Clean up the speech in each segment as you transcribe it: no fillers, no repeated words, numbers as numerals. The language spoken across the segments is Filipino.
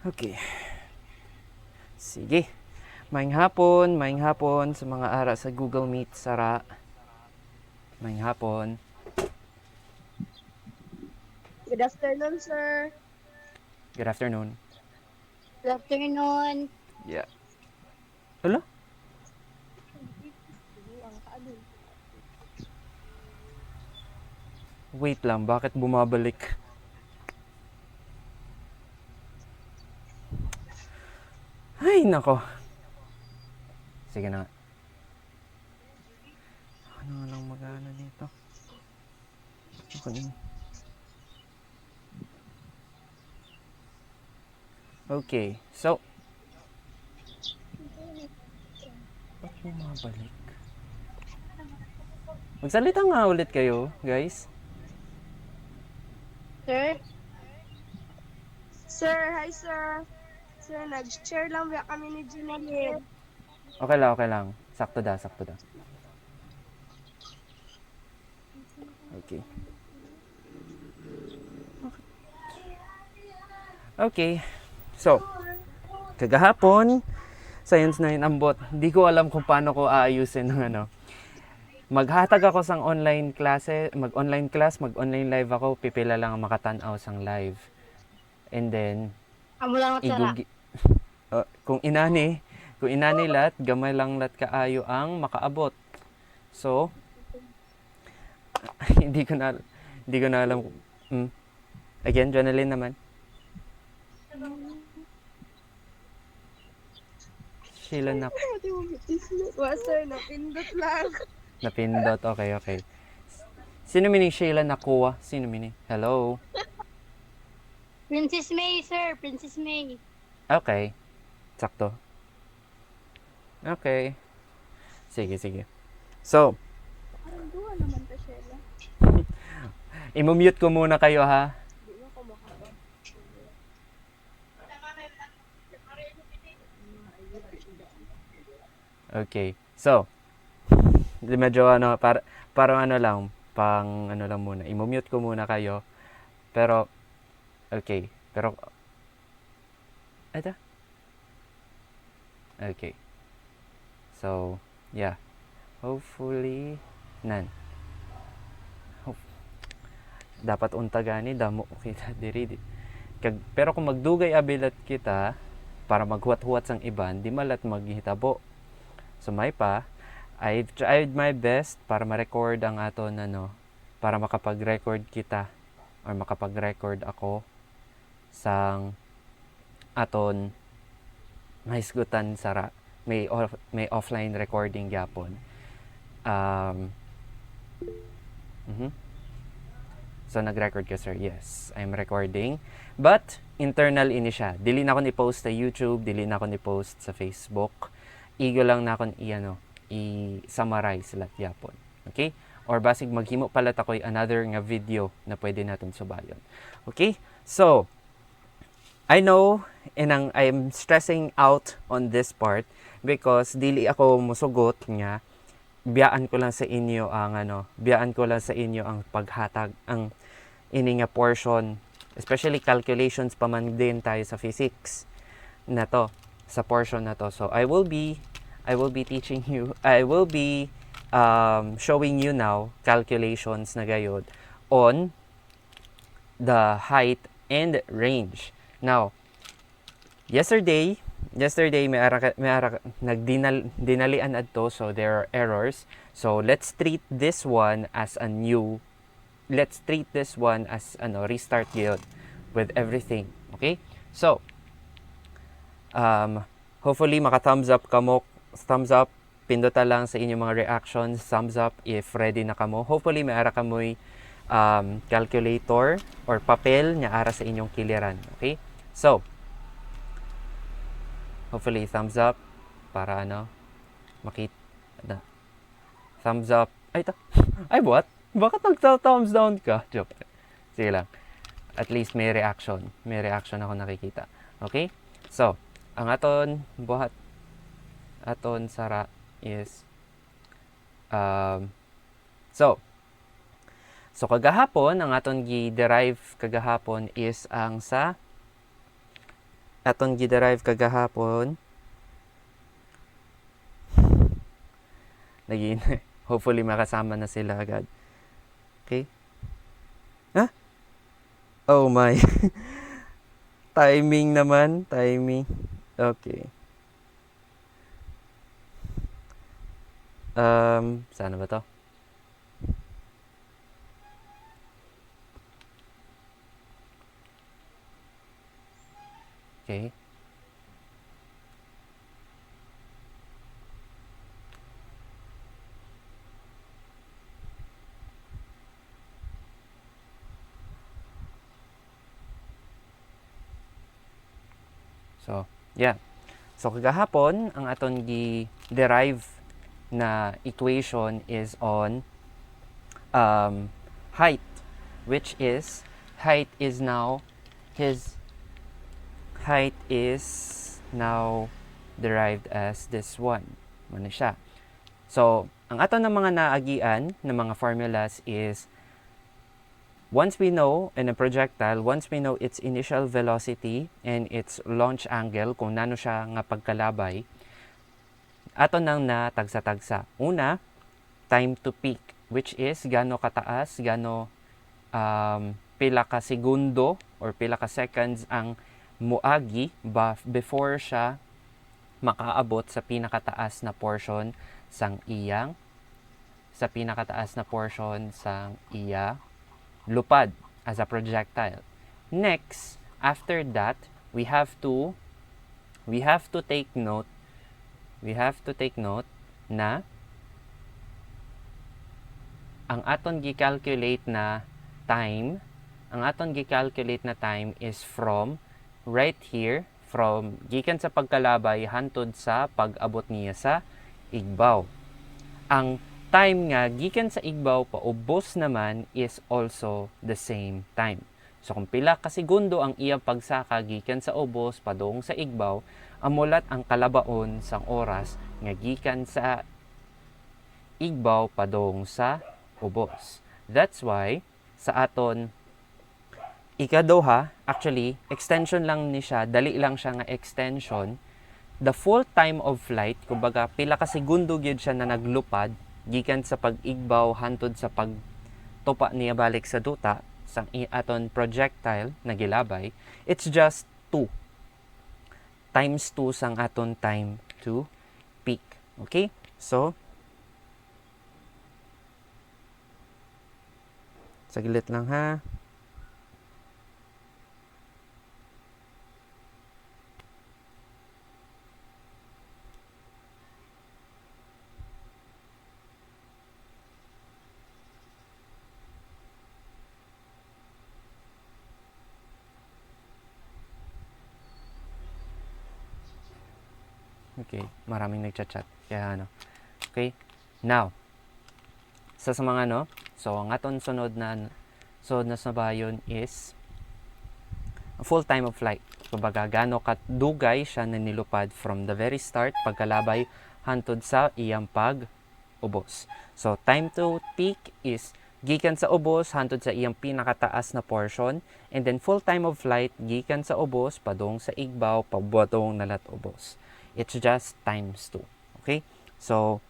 Okay. Sige. Maayong hapon sa mga ara sa Google Meet, Sara. Maayong hapon. Good afternoon, sir. Good afternoon. Good afternoon. Yeah. Hala? Wait lang, bakit bumabalik? Ay, nako. Sige na. Ano nga lang mag-ano dito? Okay, so ba't bumabalik? Magsalita nga ulit kayo, guys. Sir? Sir, hi, sir. Sir, nag-share lang ba kami ni Ginaline? Okay lang, okay lang. Sakto da, sakto da. Okay. Okay. So, kagahapon, Science 9 ambot. Hindi ko alam kung paano ko aayusin ng ano. Maghatag ako sang online klase, mag-online class, mag-online live ako, pipila lang ang makatanaw sang live. And then, Amo lang at sara. kung inani lat, gamay lang lat kaayo ang makaabot. So, hindi ko na alam. Again, Jonalyn naman. Sheila na Sir, napindot lang. napindot. Okay, okay. Sino mining Sheila nakuha? Sino mining? Hello? Princess May, sir. Princess May. Okay. Sakto. Okay. Sige, sige. So, Parang duwa naman ta, Sheila. i-mute ko muna kayo ha. Di mo ko makaba. Okay. So, medyo ano, parang ano lang, pang ano lang muna. I-mute ko muna kayo. Pero, okay. Pero, ito. Okay. So, yeah. Hopefully, nan. Dapat unta gani, damo kita diri. Pero kung magdugay abilat kita, para maghuwat-huwat sang iban, di malat maghitabo. So, may pa, I've tried my best para ma-record ang aton ano, para makapag-record kita or makapag-record ako sang aton mahisgutan sara may offline recording gyapon. So nag-record ka sir? Yes, I'm recording. But internal ini siya. Dili na ako ni-post sa YouTube, dili na ako ni-post sa Facebook. Igo lang na akong i-summarize lahat yapon. Okay? Or basig maghimo pala takoy another nga video na pwede natin subayon. Okay? So, I know and I'm stressing out on this part because dili ako musugot nga biyaan ko lang sa inyo ang paghatag ang ini nga portion, especially calculations pa man din tayo sa physics na to, sa portion na to. So I will be teaching you, I will be showing you now calculations na gayod on the height and range. Now, yesterday may ara dinalian adto, so there are errors. So let's treat this one as restart gyud with everything. Okay? So, hopefully maka-thumbs up kamo. Thumbs up, pindota lang sa inyong mga reactions. Thumbs up if ready na kamo. Hopefully may ara kamoy calculator or papel nya ara sa inyong kiliran. Okay? So, hopefully thumbs up para makita. Thumbs up. Ay, what? Bakit nagta-thumbs down ka? Joke. Sige lang. At least may reaction. May reaction ako nakikita. Okay? So, ang aton sara is so kagahapon ang aton gi-derive kagahapon is ang sa aton giderive kagahapon. Naging hopefully makasama na sila agad. Okay? Ha? Oh my. Timing naman, timing. Okay. Sana ba to? Okay. So, yeah. So, kagahapon, ang aton gi-derive na equation is on height, which is, height is now, his height is now derived as this one. Ano siya? So, ang aton ng mga naagian, ng mga formulas is, once we know in a projectile, once we know its initial velocity and its launch angle, kung nano siya nga pagkalabay, ato nang natagsa-tagsa. Una, time to peak, which is gano kataas, gano pila ka segundo or pila ka seconds ang muagi before siya makaabot sa pinakataas na portion sang iyang lupad as a projectile. Next, after that, we have to take note na ang aton gi-calculate na time is from right here, from gikan sa pagkalabay hantod sa pag-abot niya sa igbaw. Ang time nga gikan sa igbaw paubos naman is also the same time. So kung pila ka segundo ang iyang pagsaka gikan sa ubos padung sa igbaw, amulat ang kalabaon sang oras nga gikan sa igbaw padung sa ubos. That's why sa aton ikaduha, actually extension lang ni siya, dali lang siya nga extension. The full time of flight, kumbaga pila ka segundo gyud siya na naglupad gikan sa pag-igbaw hantod sa pagtupa niya balik sa duta sang aton projectile na gilabay, it's just 2 times 2 sang aton time to peak. Okay? So, saglit lang ha. Okay, maraming nagchat-chat. Kaya ano. Okay? Now, sa mga no, so ang aton sunod na sabayon is full time of flight. Kumbaga, gaano kadugay siya na nilupad from the very start, pagkalabay, hantod sa iyang pag-ubos. So, time to peak is gikan sa ubos, hantod sa iyang pinakataas na portion, and then full time of flight, gikan sa ubos, padung sa igbaw, pabotong nalat ubos. It's just times 2. Okay? So,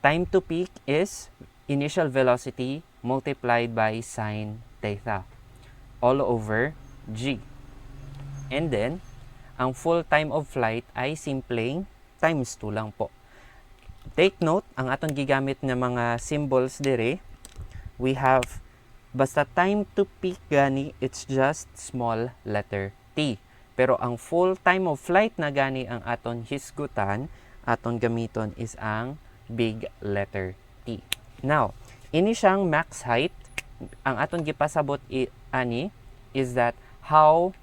time to peak is initial velocity multiplied by sine theta all over g. And then, ang full time of flight ay simpleng times 2 lang po. Take note, ang atong gigamit na mga symbols dire, we have, basta time to peak gani, it's just small letter t. Pero ang full time of flight na gani ang aton hisgutan, aton gamiton is ang big letter T. Now, ini siyang max height. Ang aton gipasabot ani is that how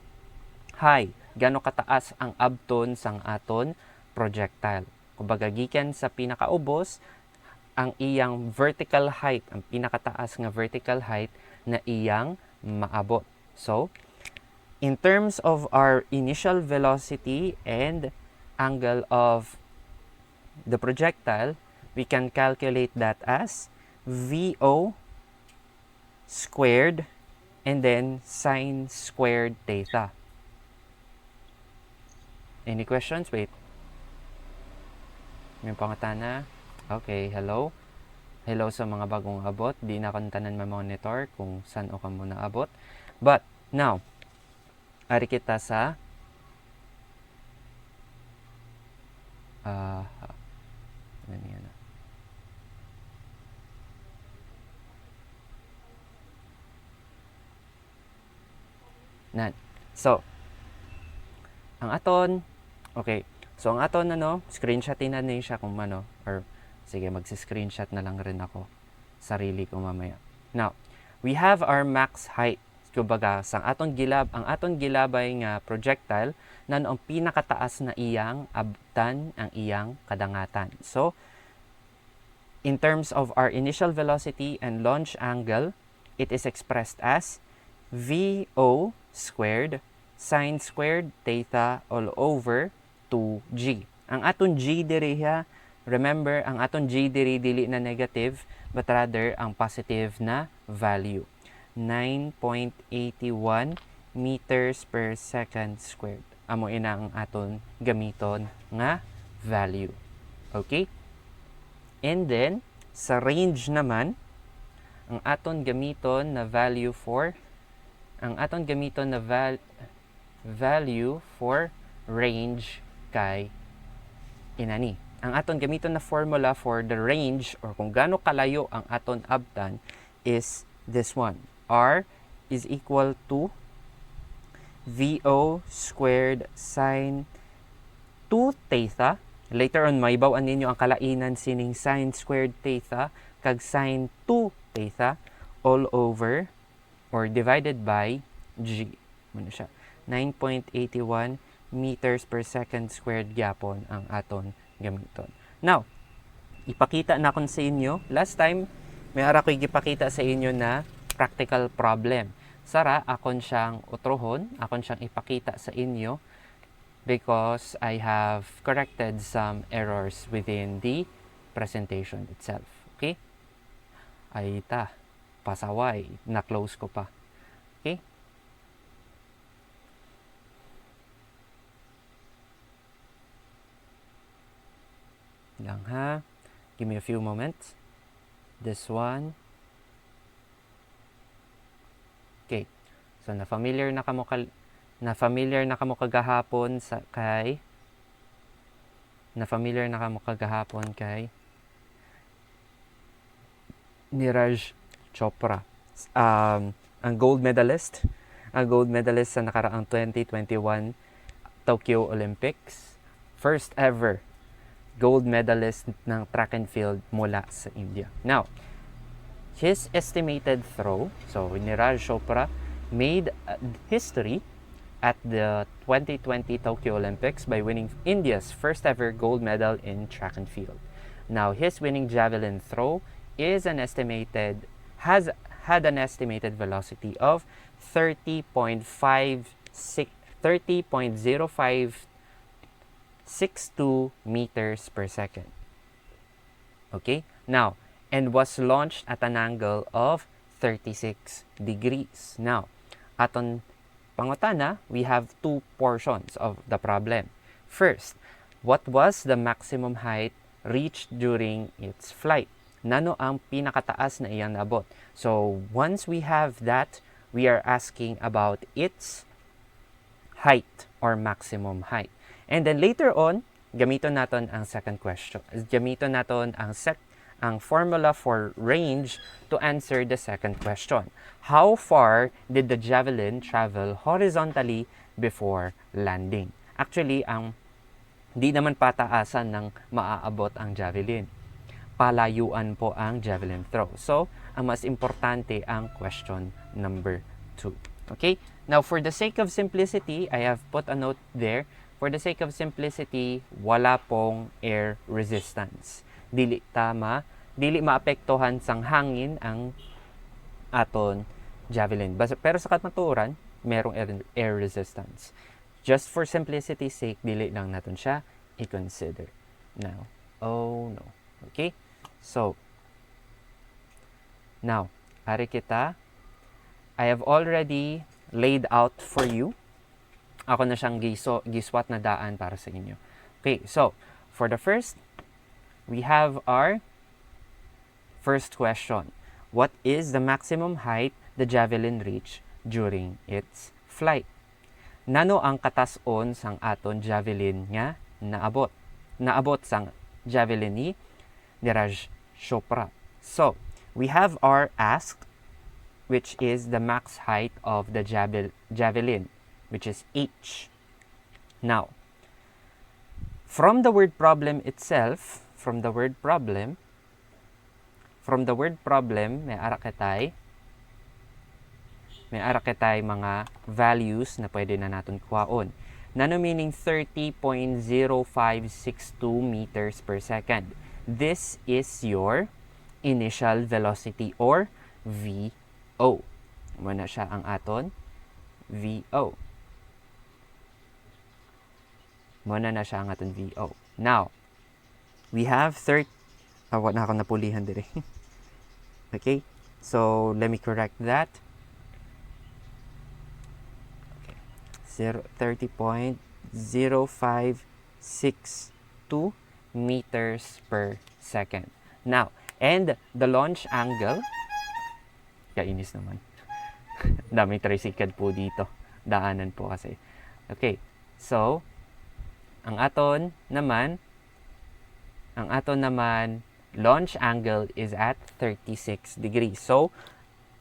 high, gano kataas ang abton sang aton projectile. Kumbaga gikan sa pinakaubos, ang iyang vertical height, ang pinakataas nga vertical height na iyang maabot. So, in terms of our initial velocity and angle of the projectile, we can calculate that as VO squared and then sine squared theta. Any questions? Wait. May pangatana. Okay, hello. Hello sa mga bagong abot. Di na akong tanan ma-monitor kung saan o ka muna abot. But, now, ari kita sa ano yan? Nan. So, ang aton, okay. So, ang aton, screenshotin na niya siya kung ano, or, sige, magsi-screenshot na lang rin ako. Sarili ko mamaya. Now, we have our max height. Kumbaga, ang aton gilabay nga projectile, ang pinakataas na iyang abtan ang iyang kadangatan. So, in terms of our initial velocity and launch angle, it is expressed as VO squared sine squared theta all over 2G. Ang aton G diri remember, ang aton G diri dili na negative, but rather ang positive na value. 9.81 meters per second squared. Amo ina ang aton gamiton nga value. Okay? And then, sa range naman, ang aton gamiton na value for range kay inani. Ang aton gamiton na formula for the range or kung gaano kalayo ang aton abtan is this one. R is equal to VO squared sine 2 theta. Later on, maibawan ninyo ang kalainan sining sine squared theta kag sine 2 theta all over or divided by G. Ano siya? 9.81 meters per second squared gyapon ang aton gamiton. Now, ipakita na kon sa inyo. Last time, may ara ko ipakita sa inyo na practical problem. Sara, akon siyang utrohon, akon siyang ipakita sa inyo because I have corrected some errors within the presentation itself. Okay? Ay pasaway, na-close ko pa. Okay? Lang ha. Give me a few moments. This one. Okay. So na-familiar na kamo kagahapon kay Neeraj Chopra. Ang gold medalist sa nakaraang 2021 Tokyo Olympics. First ever gold medalist ng track and field mula sa India. Now, his estimated throw, so Neeraj Chopra made history at the 2020 Tokyo Olympics by winning India's first ever gold medal in track and field. Now, his winning javelin throw has an estimated velocity of 30.0562 meters per second. Okay? Now, and was launched at an angle of 36 degrees. Now, aton pangutana, we have two portions of the problem. First, what was the maximum height reached during its flight? Nano ang pinakataas na iyang nabot? So, once we have that, we are asking about its height or maximum height. And then later on, gamiton naton ang second question. Gamiton naton ang formula for range to answer the second question. How far did the javelin travel horizontally before landing? Actually, di naman pataasan ng maaabot ang javelin. Palayuan po ang javelin throw. So, ang mas importante ang question number 2. Okay? Now, for the sake of simplicity, I have put a note there. For the sake of simplicity, wala pong air resistance. Dili maapektuhan sang hangin ang aton javelin. Pero sa katmaturan, merong air resistance. Just for simplicity's sake, dili lang natin siya i-consider. Now, oh no. Okay? So, now, ari kita, I have already laid out for you ako na siyang giswat na daan para sa inyo. Okay, so, for the first, we have our first question. What is the maximum height the javelin reached during its flight? Nano ang katas-on sang aton javelin nga naabot? Naabot sang javelin ni Neeraj Chopra. So, we have our asked, which is the max height of the javelin, which is h. Now, from the word problem itself, may ara kitay mga values na pwede na natin kuhaon. Nano meaning 30.0562 meters per second. This is your initial velocity or VO. Muna siya ang aton VO. Muna na siya ang aton VO. Now, we have na ako napulihan dire. Okay? So, let me correct that. 30.0562 meters per second. Now, and the launch angle, kainis naman. Daming tricycle po dito. Daanan po kasi. Okay. So, ang aton naman, launch angle is at 36 degrees. So,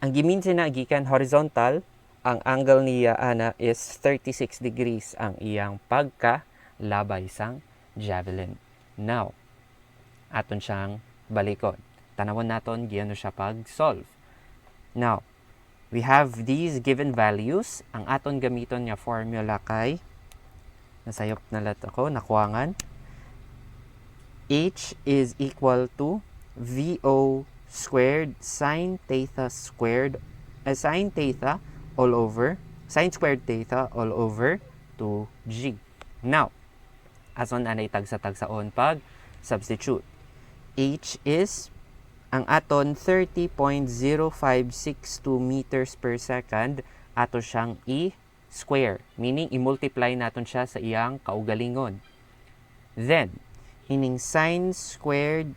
ang giminsin na gikan horizontal, ang angle niya ana is 36 degrees ang iyang pagkalabay sang javelin. Now, aton siyang balikod. Tanawon naton giano siya pag-solve. Now, we have these given values. Ang aton gamiton nga formula kay nasayop na lat ako, nakuwangan. H is equal to VO squared sine theta squared sine theta all over sine squared theta all over 2g. Now, ason anay tagsa-tagsaon pag substitute. H is ang aton 30.0562 meters per second, ato siyang i-square, meaning i-multiply naton siya sa iyang kaugalingon. Then, ining sine squared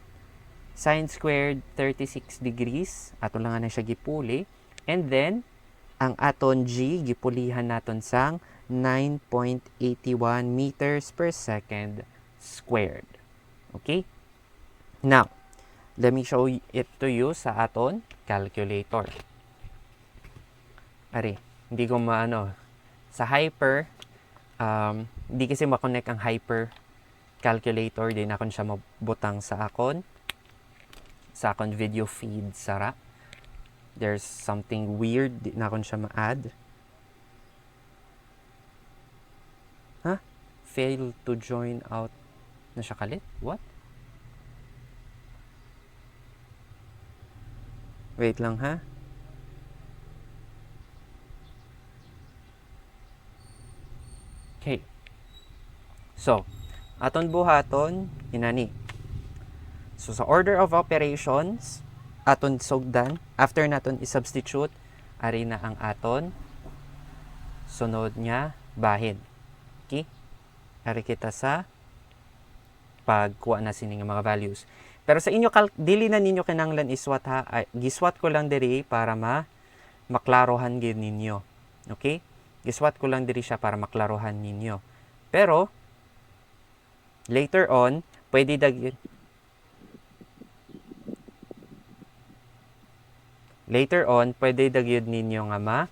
36 degrees, ato lang na siya gipuli, and then ang aton g gipulihan naton sang 9.81 meters per second squared. Okay? Now, let me show it to you sa aton calculator. Ari, hindi ko sa hyper, hindi kasi makonect ang hyper calculator, din akon siya mabutang sa akon video feed sara. There's something weird, di na akon siya ma-add. Fail to join out na siya kalit? What? Wait lang ha. Okay. So, aton buhaton, inani. So, sa order of operations, aton sugdan, after naton i-substitute, ari na ang aton sunod niya bahin. Okay? Ari kita sa pagkuha na sining mga values. Pero sa inyo, dili na ninyo kinanglan iswat ha. Giswat ko lang diri para maklarohan gid ninyo. Okay? Giswat ko lang diri siya para maklarohan ninyo. Pero, later on, pwede dagyod ninyo nga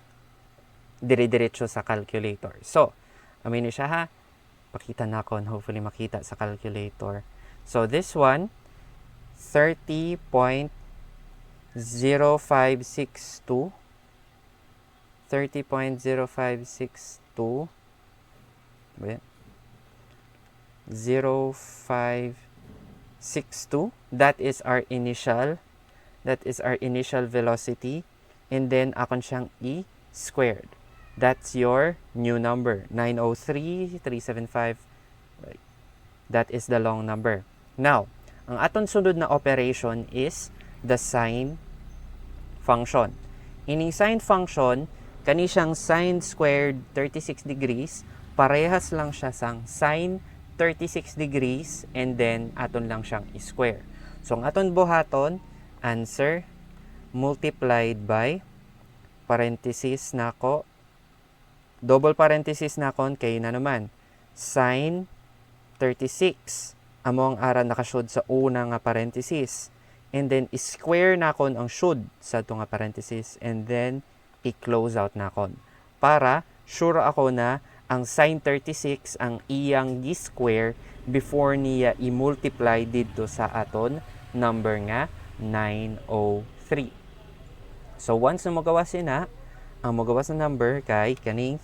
dire-diretso sa calculator. So, amin siya ha. Pakita na ako, hopefully makita sa calculator. So, this one, 30.0562 wait, 0562, that is our initial velocity, and then akon siyang e squared. That's your new number, 903,375. Right. That is the long number. Now, ang aton sunod na operation is the sine function. Ining sine function, kani siyang sine squared 36 degrees parehas lang siya sang sine 36 degrees and then aton lang siyang square. So, ang aton buhaton, answer, multiplied by, parenthesis nako, double parenthesis nakon kay na naman, sine 36. Amo ang ara nakashood sa una nga parenthesis. And then, square nakon ang should sa ito nga parenthesis. And then, i-close out nakon. Para, sure ako na ang sine 36 ang iyang gi-square before niya i-multiply dito sa aton number nga 903. So once na magawas na, ang magawas na number kay kaning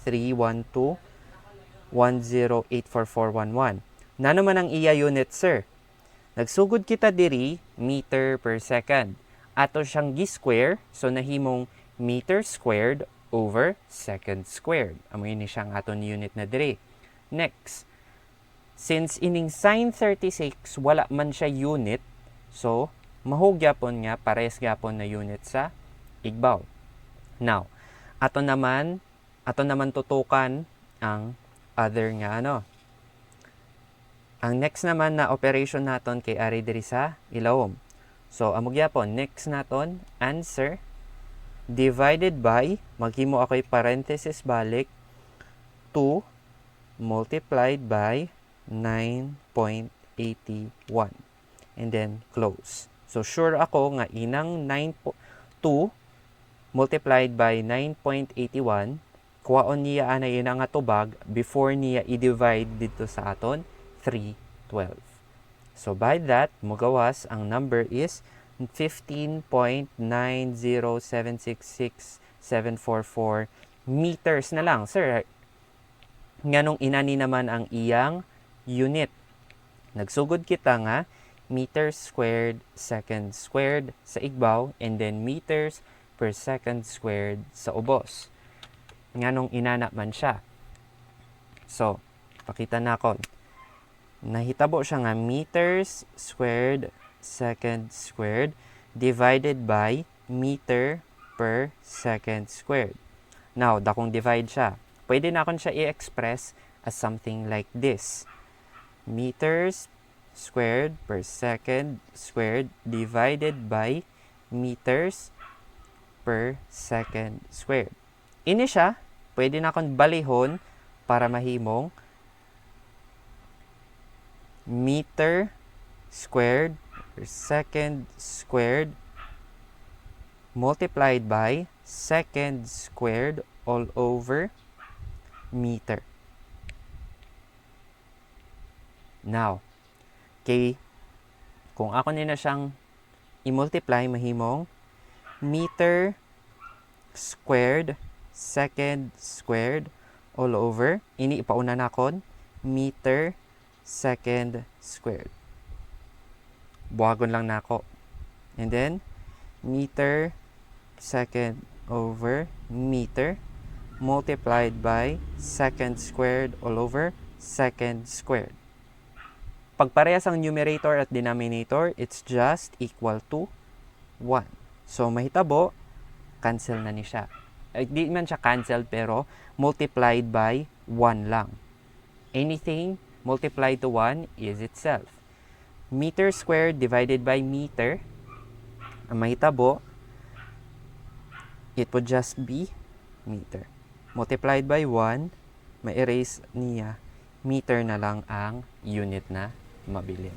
31210844111. Na naman ang iya unit, sir? Nagsugod kita diri meter per second. Ato siyang gi-square, so nahimong meter squared over second squared. Amoy ni siyang aton unit na diri. Next, since ining sine 36 wala man siya unit, so mahugyapon nga pares gyapon na unit sa igbaw. Now, ato naman tutukan ang other nga ano. Ang next naman na operation naton kay ari diri sa ilawom. So amo gyapon next naton answer divided by, maghimo ako'y parenthesis balik, 2 multiplied by 9.81. And then, close. So, sure ako nga inang 2 multiplied by 9.81, kuwaon niya ana yun nga tubag before niya i-divide dito sa aton 312. So, by that, mugawas, ang number is 15.90766,744 meters na lang. Sir, nganong inani naman ang iyang unit. Nagsugod kita nga meters squared, second squared sa igbaw, and then meters per second squared sa ubos. Nganong inana man siya. So, pakita na ko. Nahitabo siya nga meters squared second squared divided by meter per second squared. Now, dakong divide siya. Pwede na akong siya i-express as something like this. Meters squared per second squared divided by meters per second squared. Ini siya, pwede na akong balihon para mahimong meter squared per second squared multiplied by second squared all over meter. Now, kung ako nila siyang i-multiply, mahimong meter squared second squared all over, ini ipauna na kon meter second squared. Buhagon lang na ako. And then, meter second over meter multiplied by second squared all over second squared. Pagparehas ang numerator at denominator, it's just equal to 1. So, mahitabo, cancel na ni siya. Di man siya cancel, pero multiplied by 1 lang. Anything multiplied to 1 is itself. Meter squared divided by meter, ang mahitabo, it would just be meter. Multiplied by 1, ma-erase niya, meter na lang ang unit na mabilin.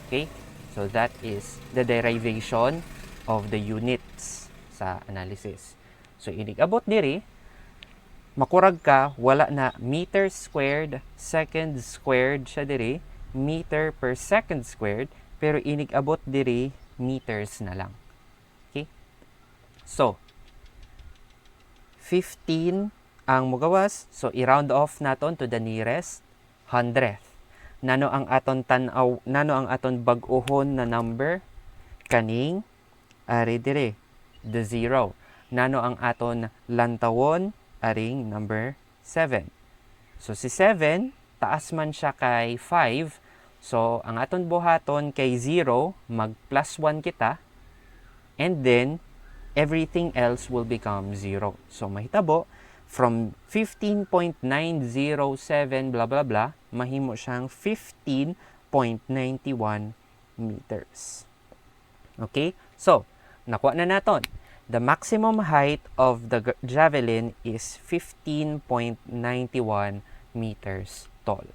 Okay? So that is the derivation of the units sa analysis. So inig-abot diri, makurag ka, wala na meter squared, second squared siya diri, meter per second squared, pero inig-abot diri meters na lang. Okay? So, 15 ang mugawas. So, i-round off naton to the nearest 100th. Nano ang aton tanaw, nano ang aton bag-ohon na number? Kaning, ari dire, the 0. Nano ang aton lantawon? Aring number 7. So, si 7, taas man siya kay 5. So, ang aton buhaton kay 0, mag plus 1 kita. And then, everything else will become 0. So, mahitabo, from 15.907 blah blah blah, mahimo siyang 15.91 meters. Okay? So, nakuha na naton. The maximum height of the javelin is 15.91 meters tall.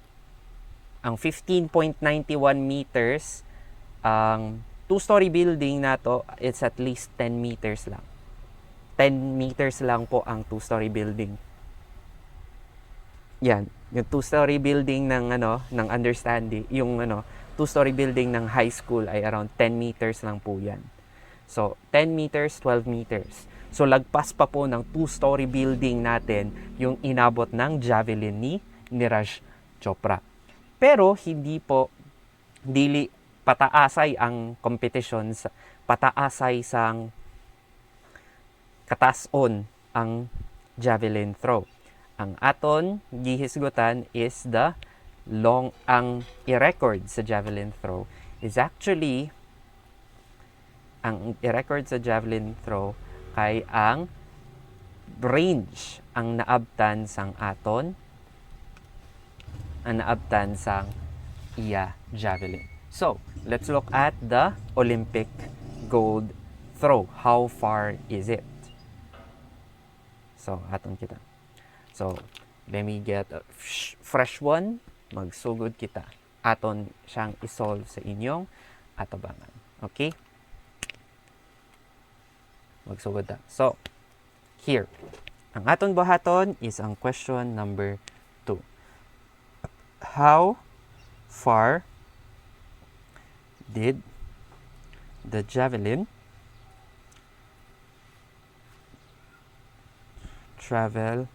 Ang 15.91 meters, ang two-story building nato, it's at least 10 meters lang. 10 meters lang po ang two-story building. Yan, yung two-story building ng ng understanding, yung two-story building ng high school ay around 10 meters lang po yan. So, 10 meters, 12 meters. So, lagpas pa po ng two-story building natin yung inabot ng javelin ni Neeraj Chopra. Pero, hindi po, dili pataasay ang competition, pataasay sang katason ang javelin throw. Ang aton gihisgutan is ang i-record sa javelin throw is actually ang i-record sa javelin throw kay ang range ang naabtan sang aton ang naabtan sang iya javelin. So, let's look at the Olympic gold throw. How far is it? So, aton kita. So, let me get a fresh one. Magsugod kita. Aton siyang isolve sa inyong atabangan. Okay? Magsugod ta. So, here. Ang aton buhaton is ang question number 2. How far did the javelin travel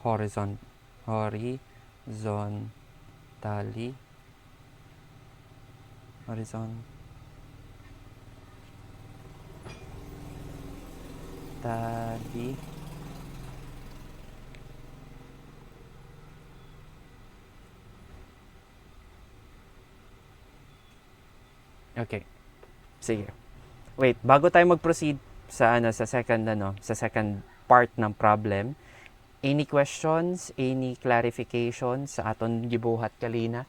horizontally Okay. Sige. Wait, bago tayo mag-proceed sa second part ng problem, any questions, any clarifications sa aton gibuhat kalina?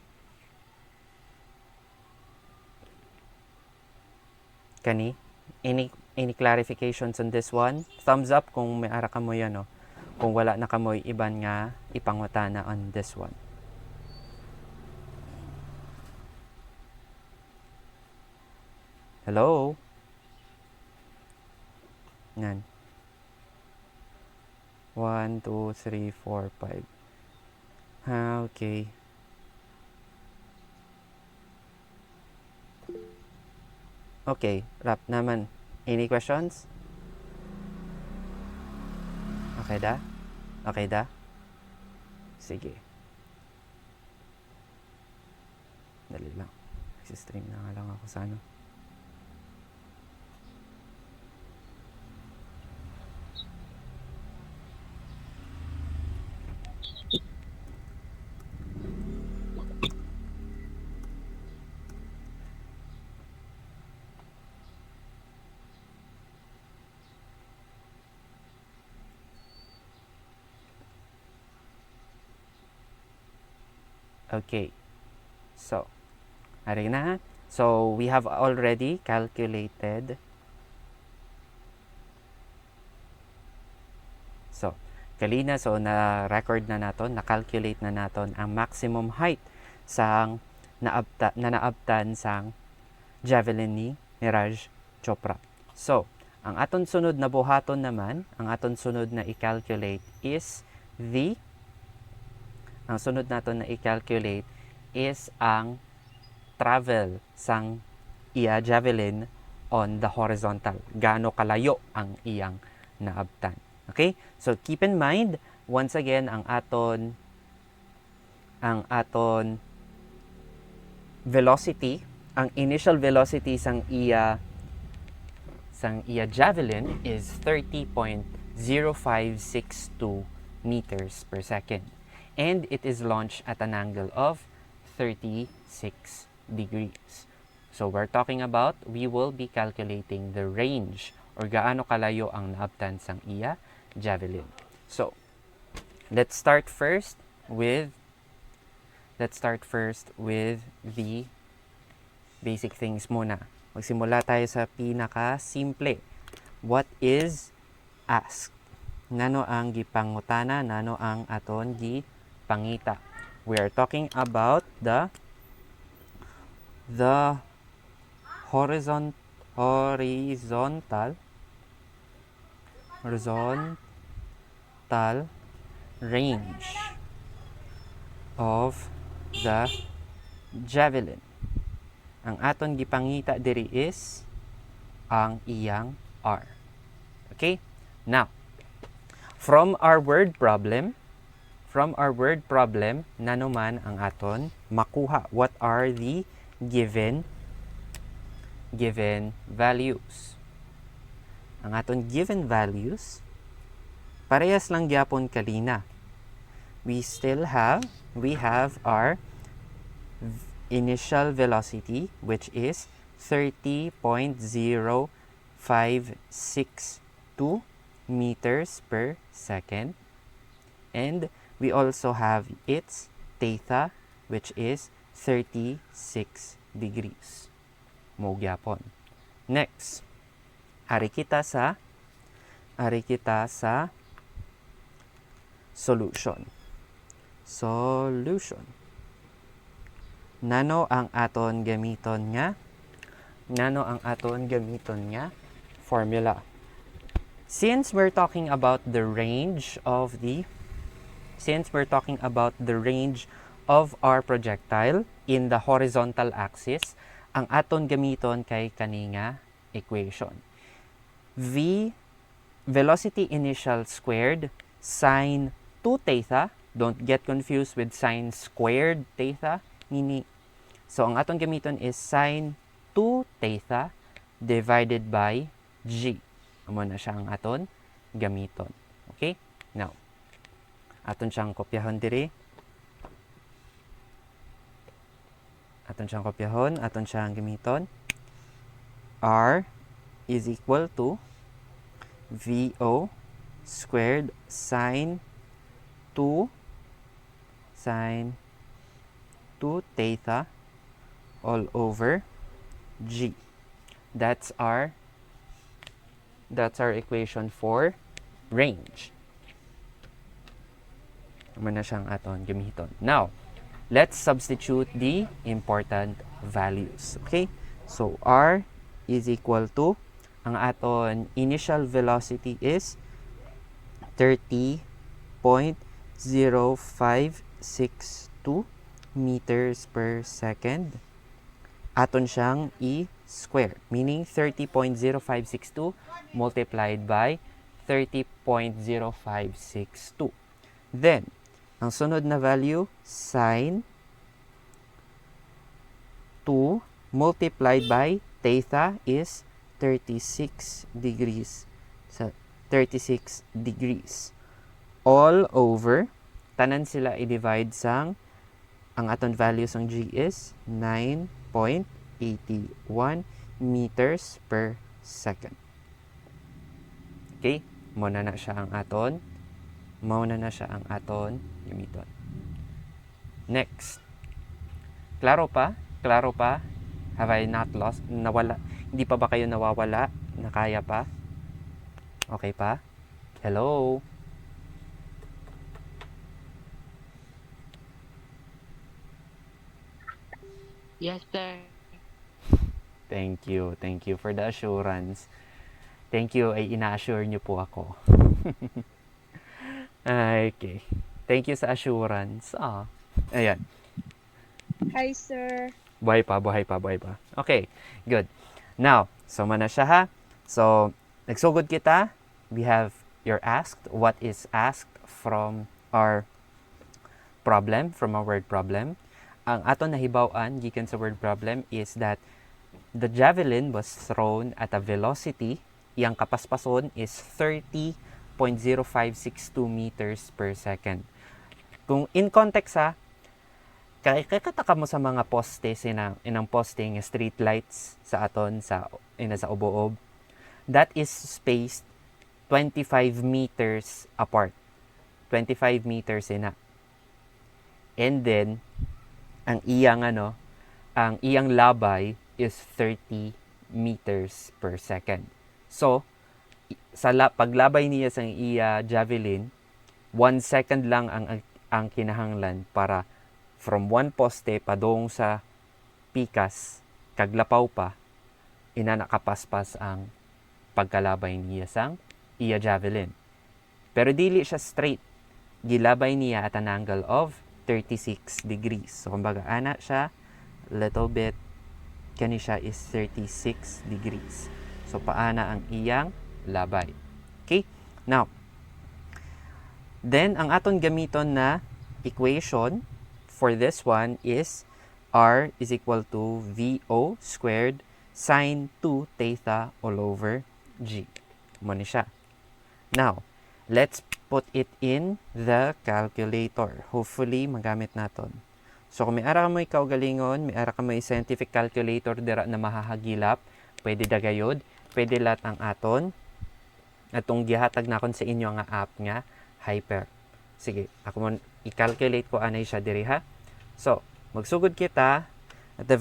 Kani? Any clarifications on this one? Thumbs up kung may ara ka mo yan, no? Kung wala na ka mo iban nga ipangutana on this one. Hello? Yan. 1, 2, 3, 4, 5. Okay. Okay, wrap naman. Any questions? Okay da? Okay da? Sige. Dali lang. Mag-stream na nga lang ako sa ano. Okay. So, ari na. So, we have already calculated. So, kalina, so na-record na naton, na-calculate na naton ang maximum height sang naabtan sang javelin ni Neeraj Chopra. So, ang aton sunod na buhaton naman, ang aton sunod na i-calculate is ang sunod naton na i-calculate is ang travel sang iya javelin on the horizontal. Gaano kalayo ang iyang naabtan. Okay? So keep in mind, once again, ang aton velocity, ang initial velocity sang iya javelin is 30.0562 meters per second. And it is launched at an angle of 36 degrees. So we're talking about, we will be calculating the range or gaano kalayo ang naabtan sang iya javelin. So, let's start first with the basic things muna. Magsimula tayo sa pinaka-simple. What is asked? Nano ang gipangutana, nano ang aton gipangita. We are talking about the horizontal range of the javelin. Ang aton gipangita diri is ang iyang R. Okay? Now, from our word problem, nanuman ang aton makuha. What are the given values? Ang aton given values, parehas lang gyapon kalina. We have our initial velocity, which is 30.0562 meters per second. And we also have its theta, which is 36 degrees. Mo gyapon. Next, ari kita sa solution. Nano ang aton gamiton nga formula. Since we're talking about the range of our projectile in the horizontal axis, ang aton gamiton kay kaninga equation. V velocity initial squared sine 2 theta. Don't get confused with sine squared theta. So, ang aton gamiton is sine 2 theta divided by g. Amo na siya ang aton gamiton. Okay? Now, aton siyang kopyahon diri. Aton siyang gamiton. R is equal to VO squared sine 2 theta all over G. That's our equation for range. Amo na siyang aton gamiton. Now, let's substitute the important values. Okay? So, R is equal to, ang aton initial velocity is 30.0562 meters per second. Aton siyang i-square, meaning 30.0562 multiplied by 30.0562. Then, ang sunod na value, sine 2 multiplied by theta is 36 degrees. So, 36 degrees. All over, tanan sila i-divide sang, ang aton values ng G is 9.81 meters per second. Okay? Mauna na siya ang aton gamiton. Next. Klaro pa? Have I not lost? Nawala? Hindi pa ba kayo nawawala? Nakaya pa? Okay pa? Hello? Yes, sir. Thank you for the assurance. Thank you, ay ina-assure niyo po ako. Okay. Thank you sa assurance. Ayan. Hi, sir. Buhay pa. Okay, good. Now, suma na siya ha. So, nagsugod kita. We have your asked. What is asked from our problem, from our word problem? Ang aton nahibaw-an gikan sa word problem is that the javelin was thrown at a velocity, iyang kapaspason is 30.0562 meters per second. Kung in context kakataka mo sa mga poste inang posting street lights sa aton sa uboob, that is spaced 25 meters apart. 25 meters na. And then, ang iyang labay is 30 meters per second. So, paglabay niya sa iya javelin, 1 second lang ang kinahanglan para from one poste padong sa pikas, kaglapaw pa, nakapaspas ang pagkalabay niya sang iya javelin. Pero dili siya straight. Gilabay niya at an angle of 36 degrees. So, kumbaga, siya, little bit, kani siya is 36 degrees. So, paana ang iyang labay. Okay? Now, then, ang aton gamiton na equation for this one is R is equal to VO squared sine 2 theta all over G. Muna siya. Now, let's put it in the calculator. Hopefully, magamit naton. So, kung may ara ka mo ikaw galingon, may ara ka mo scientific calculator dira na mahahagilap, pwede dagayod, pwede lahat ang aton. Atong gihatag na kon sa inyo nga app nga, Hyper. Sige, ako mo i-calculate ko anay siya diri ha. So, magsugod kita at the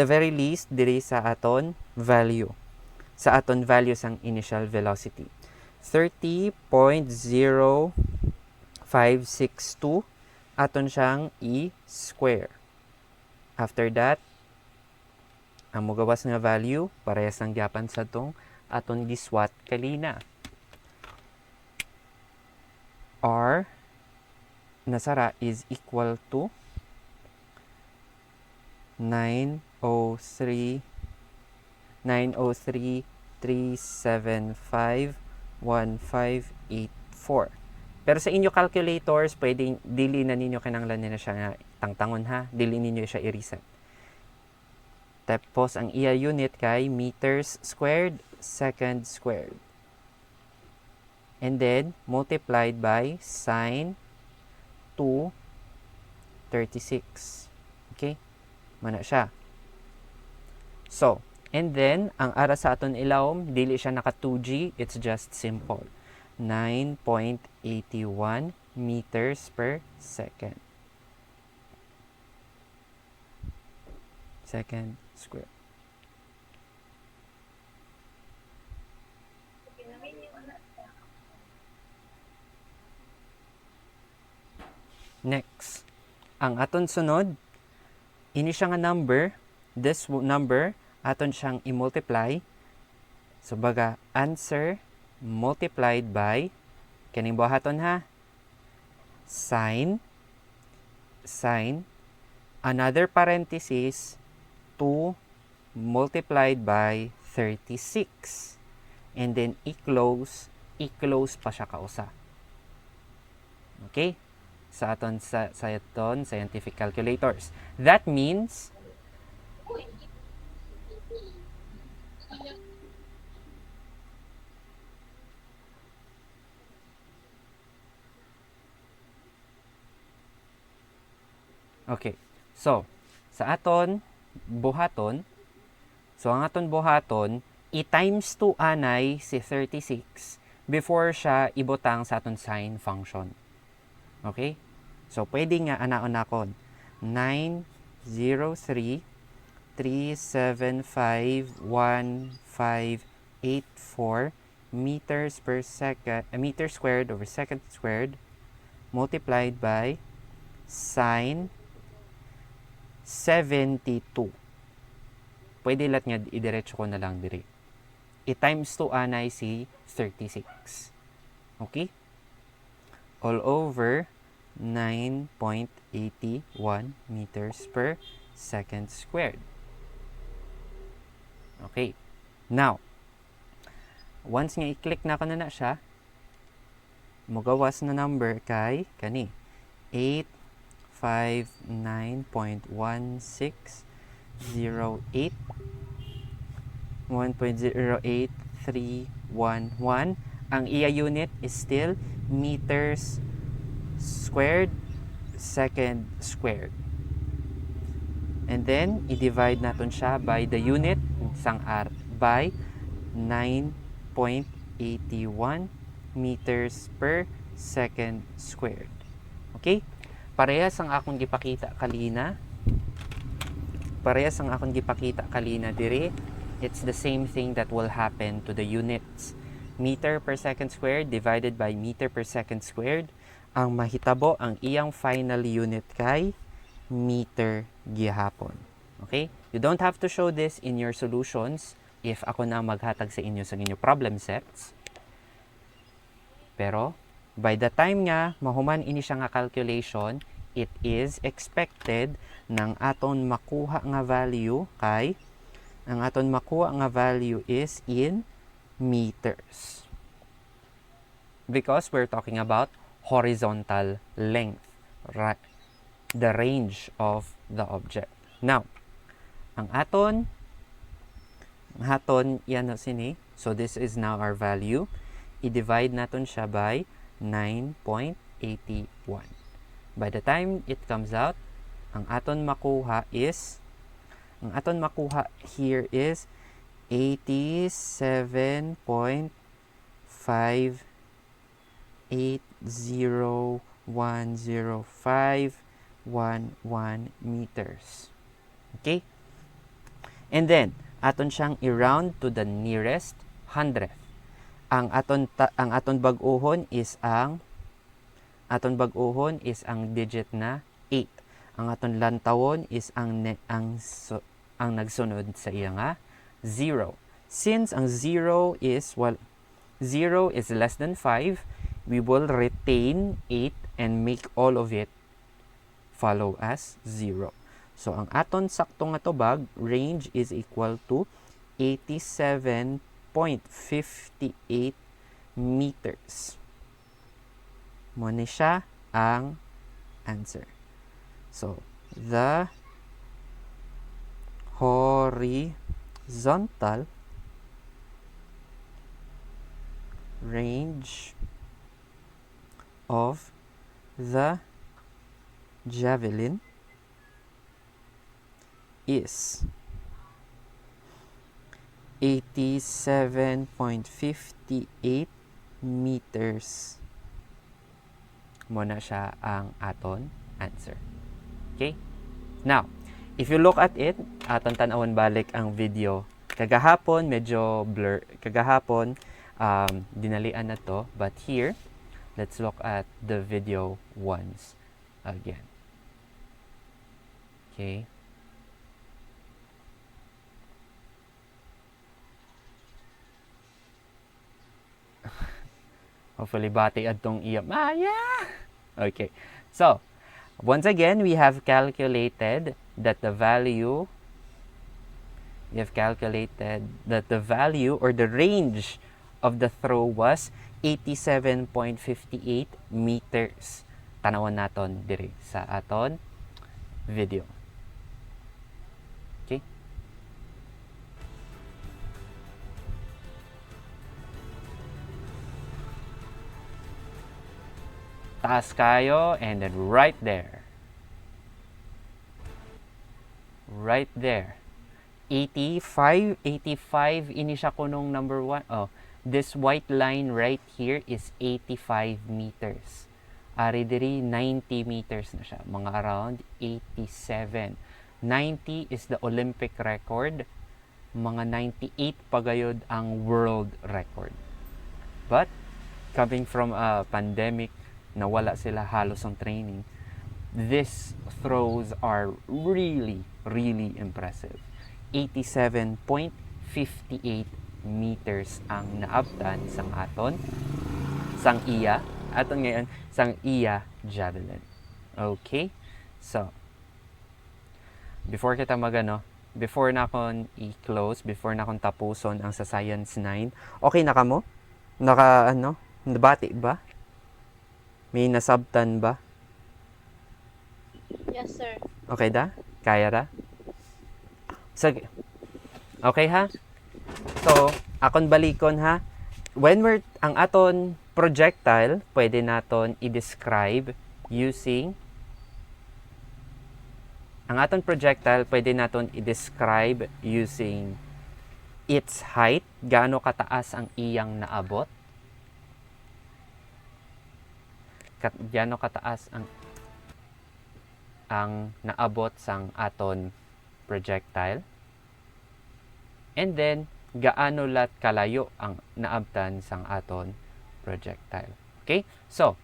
very least diri sa aton value. Sa aton value sang initial velocity. 30.0562 aton siyang i-square. After that, ang mugawas nga value parehas ng gyapan sa tong aton giswat kalina. R nasara is equal to 903.375.1584. Pero sa inyo calculators, pwedeng dili na ninyo kinanglan na siya nga tangtangon ha. Dili ninyo siya i-reset. Tapos ang iya unit kay meters squared, second squared. And then multiplied by sine 236. Okay? Mana siya. So, and then, ang ara sa aton ilawom, dili siya naka 2G, it's just simple. 9.81 meters per second. Second square. Next, ang aton sunod, ini siya nga number, this number, aton siyang i-multiply. So, baga, answer multiplied by, kaning buhaton ha, sine, another parenthesis, 2 multiplied by 36. And then, i-close pa siya kausa. Okay? Sa aton scientific calculators. That means okay. So, sa aton buhaton, ang aton buhaton i-times 2 anay si 36 before siya ibutang sa aton sine function. Okay? So, pwede nga anaon-nakon. 903.375.1584 meters per second, meter squared over second squared multiplied by sine 72. Pwede lahat nga idiretso ko na lang diri. I-times 2 anay si 36. Okay? All over 9.81 meters per second squared. Okay. Now, once nga i-click na ko na siya, mugawas na number kay kani 859.1608 1.08311. Ang iya unit is still meters squared second squared. And then, i-divide natin siya by the unit, by 9.81. meters per second squared. Okay? Parehas ang akong gipakita kalina. Dire. It's the same thing that will happen to the units. Meter per second squared divided by meter per second squared. Ang mahitabo, ang iyang final unit kay meter gihapon. Okay? You don't have to show this in your solutions if ako na maghatag sa inyo sa inyo problem sets. Pero, by the time nga mahuman ini siya nga calculation, it is expected ng aton makuha nga value is in meters. Because we're talking about horizontal length, right? The range of the object. Now, ang aton yan sini. So this is now our value. I-divide naton siya by 9.81. By the time it comes out, ang aton makuha here is 87.5801051 meters. Okay? And then, aton siyang i-round to the nearest hundredth. Ang aton bag-ohon is ang digit na 8. Ang aton lantawon is ang nagsunod sa iya nga 0. Since ang 0 is less than 5, we will retain 8 and make all of it follow as 0. So ang aton sakto nga tubag range is equal to 87.58 meters. Mo ni siya ang answer. So, the horizontal range of the javelin is 87.58 meters. Muna siya ang aton answer. Okay? Now, if you look at it, aton tanawon balik ang video. Kagahapon, medyo blur. Kagahapon, dinalian na to. But here, let's look at the video once again. Okay? Hopefully, bati adtong iya. Yeah! Okay. So, once again, we have calculated that the value or the range of the throw was 87.58 meters. Tanawan naton diri sa aton video. Okay? Taas kayo, and then right there. 85 ini siya kunong number 1. Oh, this white line right here is 85 meters. Ari diri 90 meters na siya, mga around 87. 90 is the Olympic record. Mga 98 pagayod ang world record. But coming from a pandemic, nawala sila halos ang training. These throws are really, really impressive. 87.58 meters ang naabtan sang iya javelin. Okay? So, before na akong i-close, before na akong tapuson ang sa Science 9, okay na ka mo? Nabati ba? May nasabtan ba? Yes, sir. Okay da? Kaya da? Sige. Okay ha? So, akon balikon ha. Ang aton projectile, pwede naton i-describe using its height, gaano kataas ang iyang naabot. Gaano kataas ang naabot sang aton projectile. And then, gaano lat kalayo ang naabtan sang aton projectile. Okay? So,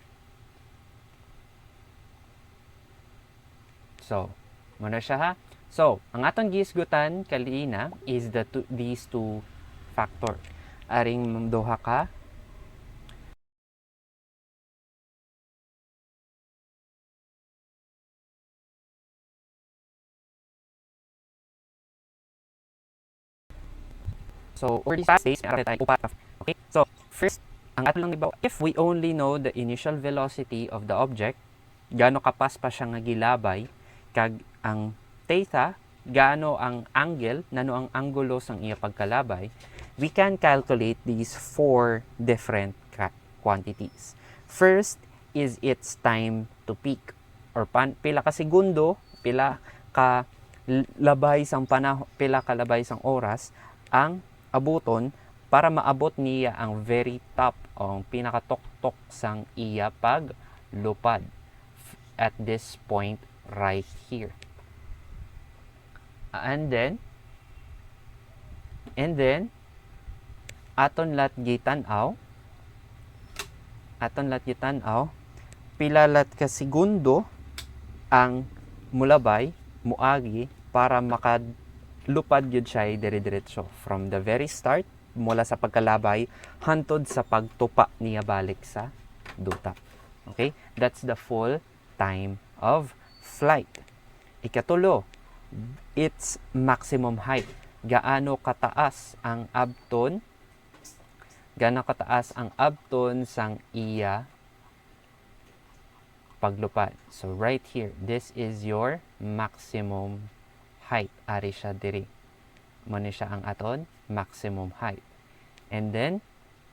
muna siya ha. So, ang aton gisgutan kalina is these two factor. Aring duha ka So, over these past days, may tayo upat. Okay? So, first, ang ato lang ibaw, if we only know the initial velocity of the object, gaano kapas pa siya nga gilabay, kag ang theta, gaano ang angle, nano ang anggulo sang iya pagkalabay, we can calculate these four different quantities. First is its time to peak, or pila ka segundo, pila ka labay sang panahon, pila ka labay sang oras ang abuton para maabot niya ang very top o ang pinakatok-tok sang iya paglupad at this point right here. And then aton lat gitanaw pila lat ka segundo ang mulabay muagi para makalupad yun siya dire-diretso from the very start mula sa pagkalabay hantod sa pagtupa niya balik sa duta. Okay? That's the full time of flight. Ikatulo, its maximum height. Gaano kataas ang abton sang iya paglupad. So right here, this is your maximum height. Ari siya diri. Muna siya ang aton maximum height. And then,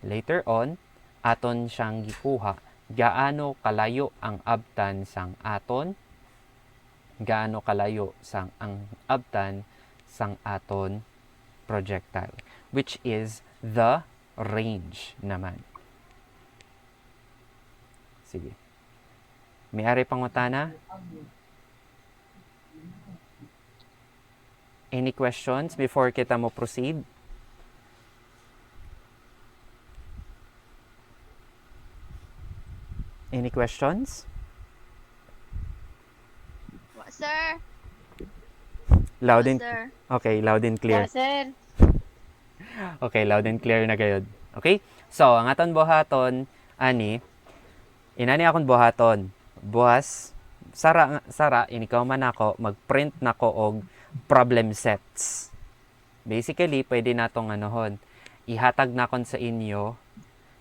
later on, aton siyang gikuha. Gaano kalayo ang abtan sang aton? Gaano kalayo ang abtan sang aton projectile? Which is the range naman. Sige. May ari pangutana? Any questions before kita mo proceed? Any questions? Sir. Loud and Sir. okay, loud and clear. sir. Okay, loud and clear na gayud. Okay? So, ang aton buhaton inani akong buhaton. Buhas sara inikaw man ako mag-print nako og problem sets. Basically, pwede natong ihatag nakon sa inyo.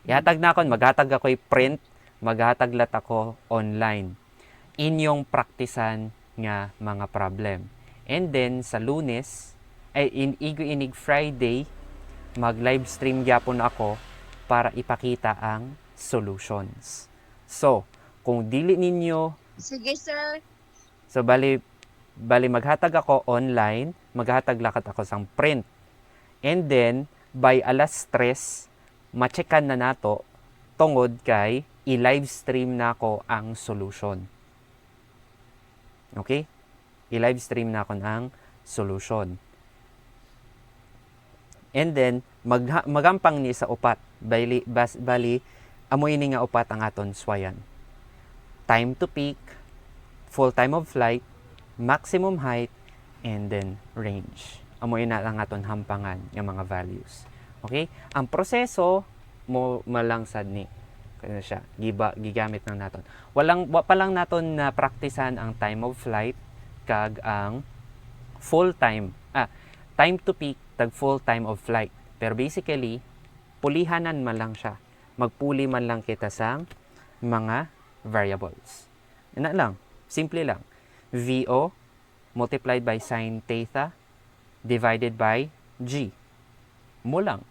Maghatag ako i-print, maghatag lat ako online. Inyong praktisan nga mga problem. And then sa Lunes inig Friday mag-live stream gyapon ako para ipakita ang solutions. So, kung dili ninyo Sige, sir. so bali maghatag ako online, maghatag lakat ako sang print. And then by alas 3 ma-checkan na nato tungod kay i-live stream nako ang solution. Okay? I-live stream na ako ang solution. And then, magampang ni sa upat. Bali, amoy ni nga upat ang aton swayan. Time to peak, full time of flight, maximum height, and then range. Amoy na lang aton hampangan yung mga values. Okay? Ang proseso mo malangsad ni kano siya gigamit lang naton. Pa lang naton na praktisan ang time of flight kag ang full time time to peak tag full time of flight. Pero basically pulihanan man lang siya. Magpuli man lang kita sang mga variables. Ina lang, simple lang. VO multiplied by sine theta divided by G. Mo lang.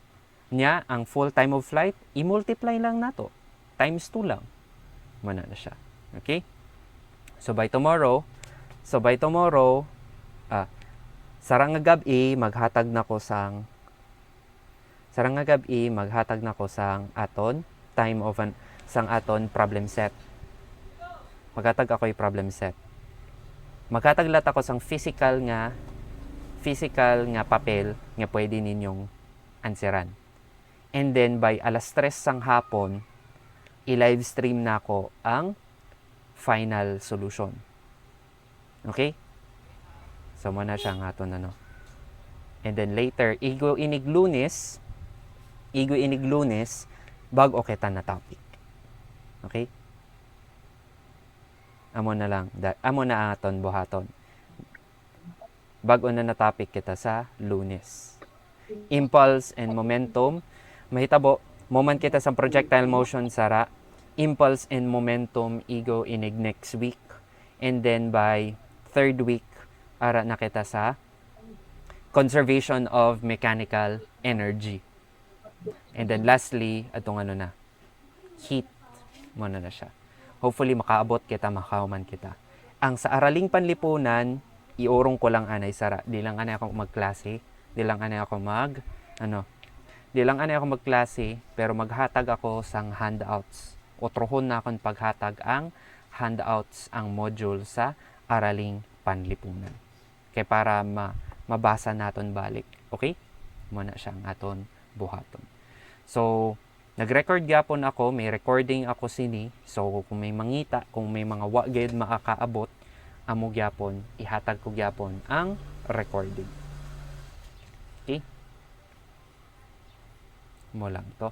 Nya ang full time of flight i-multiply lang nato. Times 2 lang. Muna na siya. Okay? So by tomorrow, sarang nga gabi maghatag na ko sang Sarang nga gabi, maghatag na ko sang aton time of sang aton problem set. Maghatag ako yung problem set. Maghatag lat ako sang physical nga papel nga pwede ninyong answeran. And then by alas 3 sang hapon, i-live stream na ako ang final solution. Okay? So mo na siya nga aton ano. And then later, igo inig Lunes, bago kita na topic. Okay? Amo na lang, amo na aton buhaton. Bago na topic kita sa Lunes. Impulse and momentum. Mahitabo, moment kita sa projectile motion sara. Impulse and momentum igo inig next week. And then by third week, ara na kita sa conservation of mechanical energy. And then lastly, atong ano na, heat mo na siya. Hopefully makaabot kita, makauman kita. Ang sa araling panlipunan, iurong ko lang anay sara. Di lang anay ako magklase, di lang anay ako magklase, pero maghatag ako sang handouts. Utrohon na akong paghatag ang handouts, ang module sa araling panlipunan. Kaya para mabasa naton balik. Okay? Muna siyang aton buhaton. So, nag-record gyapon ako, may recording ako sini. So, kung may mangita, kung may mga wagayod makakaabot, amo gyapon, ihatag ko gyapon ang recording. Okay? Mo lang to.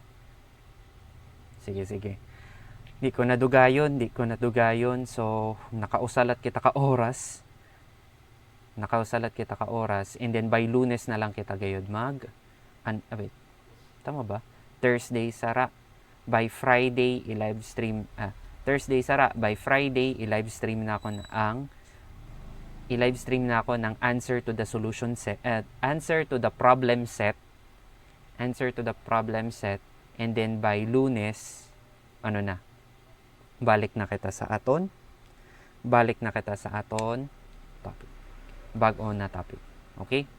Sige. Di ko nadugayon. So, nakausalat kita ka oras. And then, by Lunes na lang kita gayod tama ba? Thursday sara. By Friday, i-live stream. Thursday sara. By Friday, i-live stream na ako ng answer to the solution set. Answer to the problem set. And then, by Lunes, balik na kita sa aton topic. Bago na topic. Okay?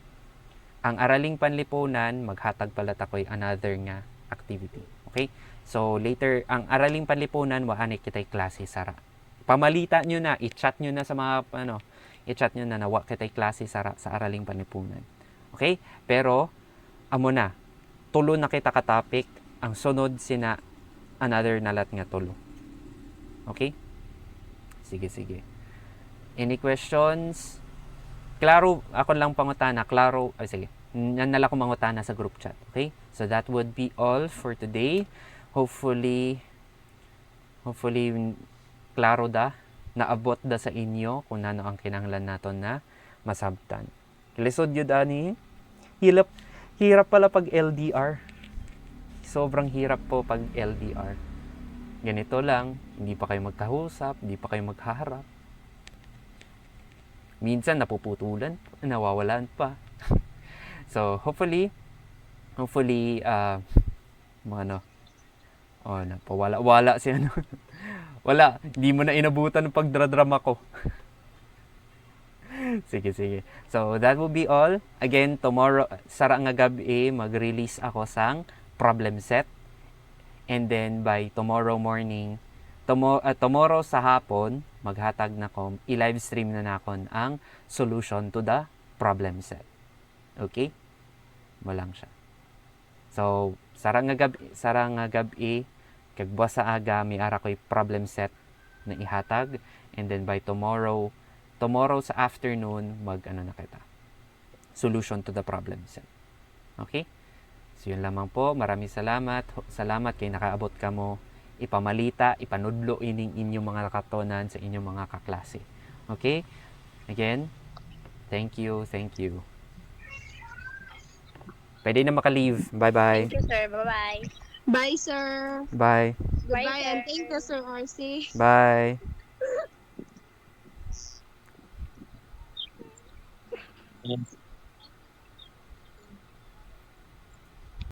Ang araling panlipunan, maghatag pala takoy another nga activity. Okay? So, later, ang araling panlipunan, waanay kita'y klase sara. Pamalita nyo na, i-chat nyo na sa mga, i-chat nyo na wa kita'y klase sara sa araling panlipunan. Okay? Pero, amo na, tulo na kita ka-topic, ang sunod sina another nalat nga tulo. Okay? Sige. Any questions? Klaro, ako lang pangutana. Sige. Yan nala ko mangutana sa group chat. Okay? So, that would be all for today. Hopefully, klaro naabot sa inyo kung ano ang kinahanglan naton na masabtan. Lisod yun, ani. Hirap pala pag LDR. Sobrang hirap po pag LDR. Ganito lang, hindi pa kayo magkahusap, hindi pa kayo maghaharap. Minsan napuputulan, nawawalan pa. So, hopefully, napawala-wala siya. Wala, hindi mo na inabutan ng pagdradrama ko. Sige. So, that will be all. Again, tomorrow, sara nga gabi, mag-release ako sang problem set. And then, by tomorrow morning, tomorrow sa hapon, maghatag na ko, i-live stream na nakon ang solution to the problem set. Okay? Walang siya. So, sarang nga gabi, kagbuwas sa aga, may ara ko'y problem set na ihatag. And then by tomorrow sa afternoon, na kita. Solution to the problem set. Okay? So, yun lamang po. Maraming salamat. Salamat kay nakaabot ka mo. Ipamalita, ipanudlo ining inyong mga katonan sa inyong mga kaklase. Okay? Again, thank you. Pwede na maka-leave. Bye-bye. Thank you, sir. Bye-bye. Bye, sir. Bye. Goodbye, Bye, and sir. thank you, Sir RC. Bye.